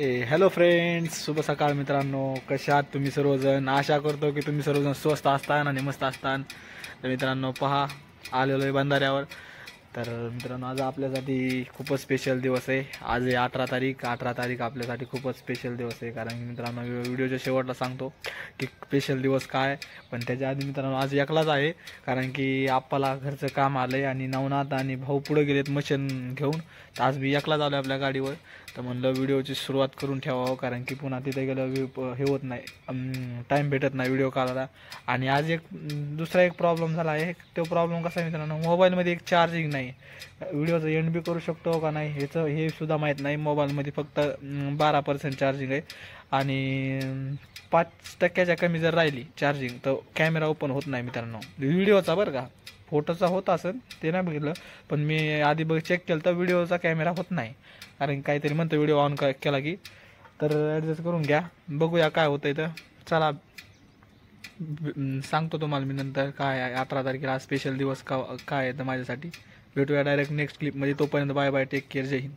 Hello friends, शुभ सकाळ मित्रांनो. कशा आहात तुम्ही सर्वजण? आशा करतो की तुम्ही सर्वजण स्वस्त असतान आणि मस्त असतान. तर मित्रांनो पहा, आलेलो आहे बंधाऱ्यावर. तर मित्रांनो आज आपल्यासाठी खूपच स्पेशल दिवस आहे. आज आहे 18 तारीख आपल्यासाठी खूपच स्पेशल दिवस आहे. कारण की मित्रांनो व्हिडिओच्या शेवटला सांगतो की स्पेशल दिवस काय. पण त्याच्या आधी मित्रांनो आज एकलाच आहे, कारण की आप्पाला घरचं काम आलं आहे आणि नवनाथ आणि भाऊ पुढे गेलेत मशीन घेऊन. तर आज मी एकलाच आलो आपल्या गाडीवर. तर म्हणलं व्हिडिओची सुरुवात करून ठेवावं, कारण की पुन्हा तिथे गेलं हे होत नाही, टाईम भेटत नाही व्हिडिओ काढायला. आणि आज दुसरा एक प्रॉब्लेम झाला आहे. तो प्रॉब्लेम कसा मित्रांनो, मोबाईलमध्ये एक चार्जिंग नाही. व्हिडिओचं एंड बी करू शकतो का नाही ह्याचं हे सुद्धा माहीत नाही. मोबाईलमध्ये फक्त 12% चार्जिंग आहे आणि 5% कमी जर राहिली चार्जिंग तर कॅमेरा ओपन होत नाही मित्रांनो. व्हिडिओचा बरं का, फोटोचा होत असेल ते नाही बघितलं, पण मी आधी चेक केलं तर व्हिडिओचा कॅमेरा होत नाही. कारण काहीतरी म्हणतं व्हिडिओ ऑन केला की. तर ॲडजस्ट करून घ्या, बघूया काय होतंय. तर चला सांगतो तुम्हाला मी नंतर काय आहे 18 तारखेला स्पेशल दिवस काय आहे तर माझ्यासाठी. भेटूया डायरेक्ट नेक्स्ट क्लिपमध्ये. तोपर्यंत बाय बाय, टेक केअर, जय हिंद.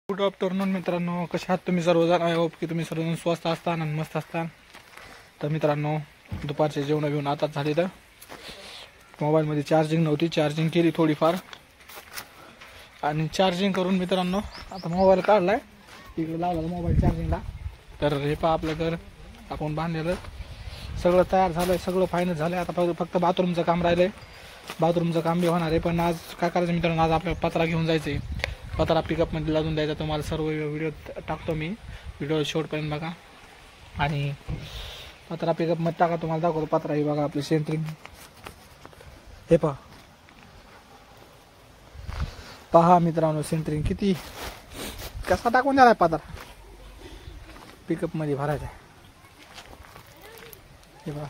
गुड आफ्टरनून मित्रांनो, कशा आहात तुम्ही सर्वजण? आय होप की तुम्ही सर्वजण स्वस्त असतान आणि मस्त असतान. तर मित्रांनो दुपारचे जेवण घेऊन आताच झाले. तर मोबाईलमध्ये चार्जिंग नव्हती, चार्जिंग केली थोडीफार आणि चार्जिंग करून मित्रांनो आता मोबाईल काढलाय, इकडे लावला मोबाईल चार्जिंगला. तर हे पहा आपलं घर आपण बांधलेलं सगळं तयार झालं आहे, सगळं फायनल झालं आहे. आता फक्त बाथरूमचं काम राहिलं आहे. बाथरूमचं काम बी होणार आहे. पण आज काय करायचं मित्रांनो, आज आपल्याला पत्रा घेऊन जायचं आहे. पत्रा पिकअपमध्ये लावून द्यायचा. तुम्हाला सर्व व्हिडिओ टाकतो मी, व्हिडिओ शेवटपर्यंत बघा. आणि पत्रा पिकअपमध्ये टाका, तुम्हाला दाखवतो पत्रा. हे बघा आपली सेंट्रिंग, हे पहा मित्रांनो सेंट्रिंग किती कसा टाकून द्याला पत्रा पिकअपमध्ये भरायचा आहे. हे बघा,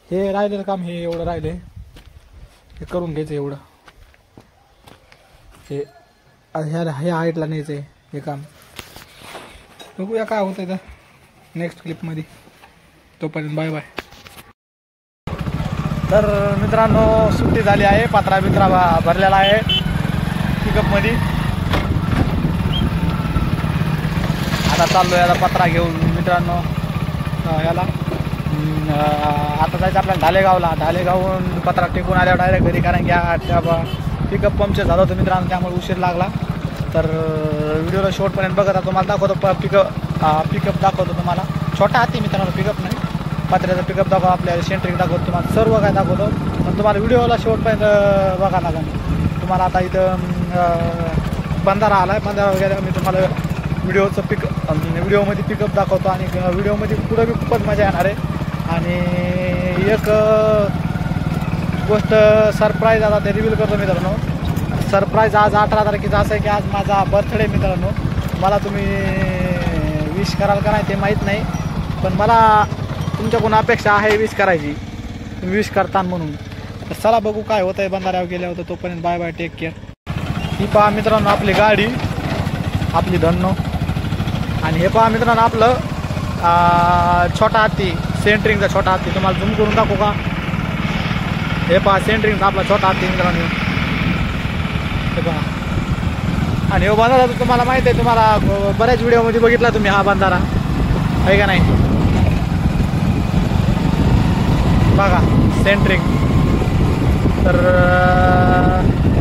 हे राहिलेलं काम हे एवढं राहिले, हे करून घ्यायचं एवढं. हे ह्या हाईटला न्यायचं आहे हे काम. बघूया काय होतं तर नेक्स्ट क्लिपमध्ये. तोपर्यंत बाय बाय. तर मित्रांनो सुट्टी झाली आहे, पत्रा बित्रा भरलेला आहे पिकअपमध्ये. आता चाललो याला पत्रा घेऊन मित्रांनो याला. आता जायचं आपल्याला ढालेगावहून पत्रा टेकून आल्यावर डायरेक्ट घरी, कारण की पिकअप पंक्चर झालं होतं मित्रांनो, त्यामुळे उशीर लागला. तर व्हिडिओला शेवटपर्यंत बघा. तुम्हाला दाखवतो पिकअप दाखवतो तुम्हाला. छोटा हाती मित्रांनो, पिकअप नाही, पत्र्याचा पिकअप दाखवतो, आपल्याला सेंट्रिंग दाखवतो, तुम्हाला सर्व काय दाखवतो. पण तुम्हाला व्हिडिओला शेवटपर्यंत बघा लागेल. तुम्हाला आता इथं बंधारा आला आहे, बंधारा वगैरे मी तुम्हाला व्हिडिओमध्ये पिकअप दाखवतो. आणि व्हिडिओमध्ये पुढं बी खूपच मजा येणार आहे. आणि एक गोष्ट सरप्राईज आता ते रिव्हील करतो मित्रांनो. सरप्राईज आज 18 तारखेचा असं आहे की आज माझा बर्थडे मित्रांनो. मला तुम्ही विश कराल का नाही ते माहीत नाही, पण मला तुमच्याकडून अपेक्षा आहे विश करायची, तुम्ही विश करता म्हणून. तर चला बघू काय होतं आहे बंधाऱ्यावर गेल्या होतं. तोपर्यंत बाय बाय, टेक केअर. ही पहा मित्रांनो आपली गाडी, आपली धन्नो. आणि हे पहा मित्रांनो आपलं छोटा हत्ती, सेंट्रिंगचा छोटा हत्ती. तुम्हाला झूम करून दाखवू का? हे पहा सेंट्रिंगचा आपला छोटा हत्ती मित्रांनो, हे पहा. आणि हो बंधारा तुम्हाला माहिती आहे, तुम्हाला बऱ्याच व्हिडिओमध्ये बघितला तुम्ही हा बंधारा, आहे का नाही? बघा सेंट्रिंग. तर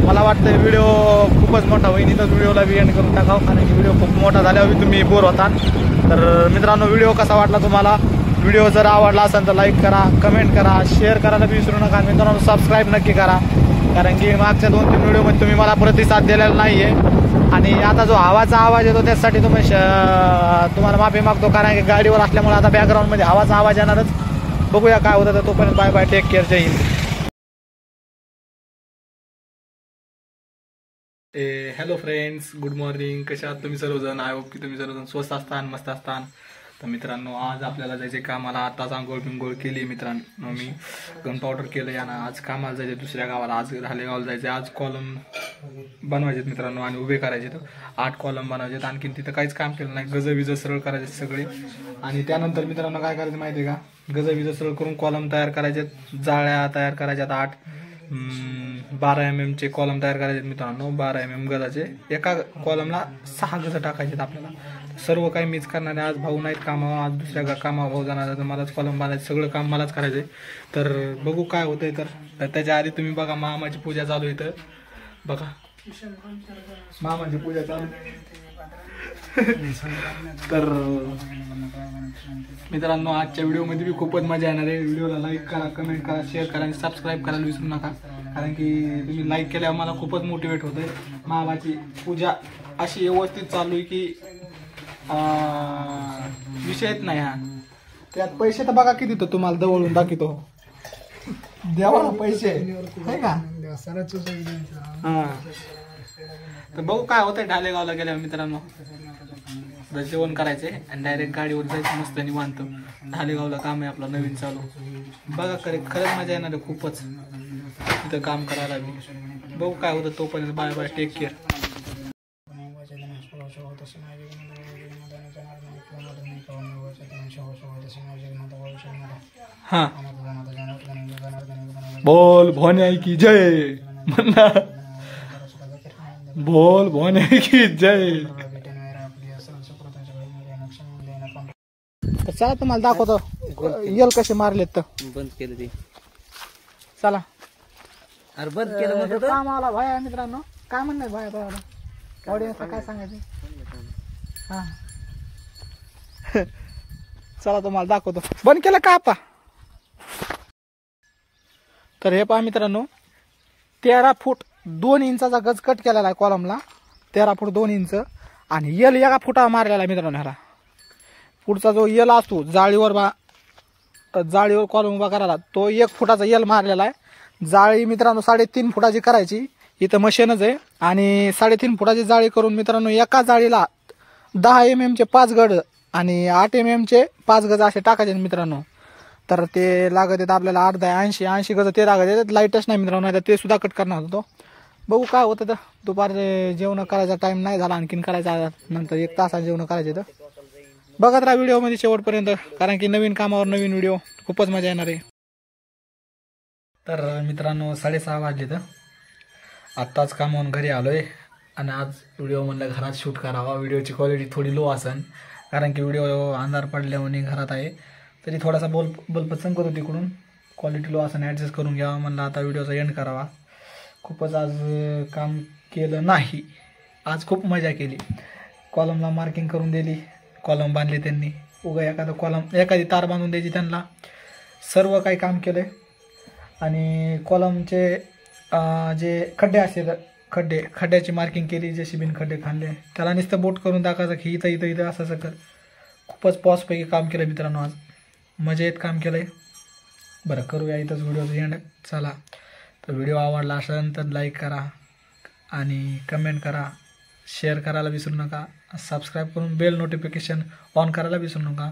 मला वाटतं व्हिडिओ खूपच मोठा होईल, इथंच व्हिडिओला बी एंड करून टाकावं, कारण की व्हिडिओ खूप मोठा झाल्यावर तुम्ही बोर होता. तर मित्रांनो व्हिडिओ कसा वाटला तुम्हाला? व्हिडिओ जर आवडला असेल तर लाईक करा, कमेंट करा, शेअर करायला विसरू नका. मित्रांनो सबस्क्राईब नक्की करा, कारण की मागच्या 2-3 व्हिडिओमध्ये तुम्ही मला प्रतिसाद दिलेला नाही आहे. आणि आता जो हवाचा आवाज येतो त्यासाठी तुम्हाला माफी मागतो, कारण की गाडीवर असल्यामुळे आता बॅकग्राऊंडमध्ये हवाचा आवाज येणारच. बघूया काय होतं. तर तोपर्यंत बाय बाय, टेक केअर, जय हिंद. Hello friends, good morning. कशा आहात तुम्ही सर्वजण? आय होप की तुम्ही सर्वजण स्वस्त असतान, मस्त असतान. तर मित्रांनो आज आपल्याला जायचे कामाला. आताच आंघोळ बिंघोळ केली मित्रांनो, मी गन पावडर केलं यानं. आज कामाला जायचे दुसऱ्या गावाला, आज ढालेगावला जायचं. आज कॉलम बनवायचे मित्रांनो आणि उभे करायचे. तर 8 कॉलम बनवायचे. आणखीन तिथं काहीच काम केलं नाही, गज विज सरळ करायचे सगळे. आणि त्यानंतर मित्रांनो काय करायचं माहिती आहे का? गज विज सरळ करून कॉलम तयार करायचे, जाळ्या तयार करायच्यात 8. 12 mm चे कॉलम तयार करायचे मित्रांनो. 12 mm गजाचे एका कॉलमला 6 गज टाकायचे आपल्याला. सर्व काही मीच करणार आहे. आज भाऊ नाहीत कामावर, आज दुसऱ्या कामावर भाऊ जाणार, तर मलाच कॉलम बांधायचं, सगळं काम मलाच करायचं आहे. तर बघू काय होतंय. तर त्याच्या आधी तुम्ही बघा मामाची पूजा चालू आहे. तर बघा मामाची पूजा चालू. तर मित्रांनो आजच्या व्हिडिओमध्ये बी खूपच मजा येणार आहे. व्हिडिओला लाईक करा, कमेंट करा, शेअर करा आणि सबस्क्राईब करायला विसरू नका. कारण की तुम्ही लाईक केल्यावर मला खूपच मोटिवेट होतंय. मामाची पूजा अशी व्यवस्थित चालू आहे की विषयच नाही. हा त्यात पैसे तर बघा किती, तो तुम्हाला जवळून दाखवतो. देवा पैसे आहे का. हा तर बघू काय होतंय. ढालेगावला गेल्यावर मित्रांनो जेवण करायचंय आणि डायरेक्ट गाडीवर जायचं मस्त निवांत. ढालेगावला काम आहे आपलं नवीन चालू. बघा खरंच मजा येणार आहे खूपच तिथं काम करायला बी. बघू काय होतं. तोपर्यंत बाय बाय, टेक केअर. हा बोल भोन्या की जय म्हणा, बोल भोन्या की जय. चला तुम्हाला दाखवतो यल कसे मारलेत. तर बंद केलं ते. चला अरे बंद केलं मग काम आला भाया. मित्रांनो काय म्हणणार भाया ऑडियन्सला काय सांगायचं. हा चला तुम्हाला दाखवतो. बंद केलं का आपा. तर हे पहा मित्रांनो 13 फूट 2 इंचाचा गज कट केलेला आहे कॉलमला. 13 फूट 2 इंच आणि यल 1 फुटा मारलेला आहे मित्रांनो. ह्याला पुढचा जो यल असतो जाळीवर कॉलम उभा करायला, तो 1 फुटाचा यल मारलेला आहे. जाळी मित्रांनो 3.5 फुटाची करायची. इथं मशीनच आहे आणि 3.5 फुटाची जाळी करून मित्रांनो एका जाळीला 10 mm चे 5 गज आणि 8 mm चे 5 गज असे टाकायचे मित्रांनो. तर ते लागत आहेत आपल्याला 80 गज ते लागत आहेत. लाईटच नाही मित्रांनो, नाही ते सुद्धा कट करणार होतो. बघू काय होतं. तर दुपारचे जेवण करायचा टाइम नाही झाला, आणखीन करायचा नंतर 1 तासाने जेवण करायचे. तर बघत राहा व्हिडिओमध्ये शेवटपर्यंत, कारण की नवीन कामावर नवीन व्हिडिओ खूपच मजा येणार आहे. तर मित्रांनो 6:30 वाजले. तर आत्ताच कामावरून घरी आलोय आणि आज व्हिडिओ म्हणलं घरात शूट करावा. व्हिडिओची क्वालिटी थोडी लो असेल कारण की व्हिडिओ अंधार पडल्यामुळे घरात आहे. तरी थोडासा बल्ब चमकत होती तिकडून, क्वालिटी लो असेल ॲडजस्ट करून घ्यावा. म्हणलं आता व्हिडिओचा एंड करावा. खूपच आज काम केलं नाही. आज खूप मजा केली. कॉलमला मार्किंग करून दिली, कॉलम बांधले त्यांनी. एखादी तार बांधून द्यायची त्यांना. सर्व काही काम केलं आणि कॉलमचे जे खड्डे असते खड्ड्याची मार्किंग केली. जेसीबीने खड्डे खाल्ले, त्याला नुसतं बोट करून दाखवायचं की इथं असं कर. खूपच पॉसपैकी काम केलं मित्रांनो. आज मजा येत काम केलं आहे. बरं करूया इथंच व्हिडिओचं एंड. चला तर व्हिडिओ आवडला असेल तर लाईक करा आणि कमेंट करा, शेअर करायला विसरू नका. सबस्क्राईब करून बेल नोटिफिकेशन ऑन करायला विसरू नका.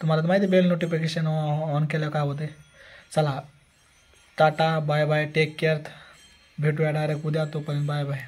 तुम्हाला तर माहिती बेल नोटिफिकेशन ऑन केलं काय होते. चला tata bye bye, take care. भेटूया डायरेक्ट उद्या. तोपर्यंत बाय बाय.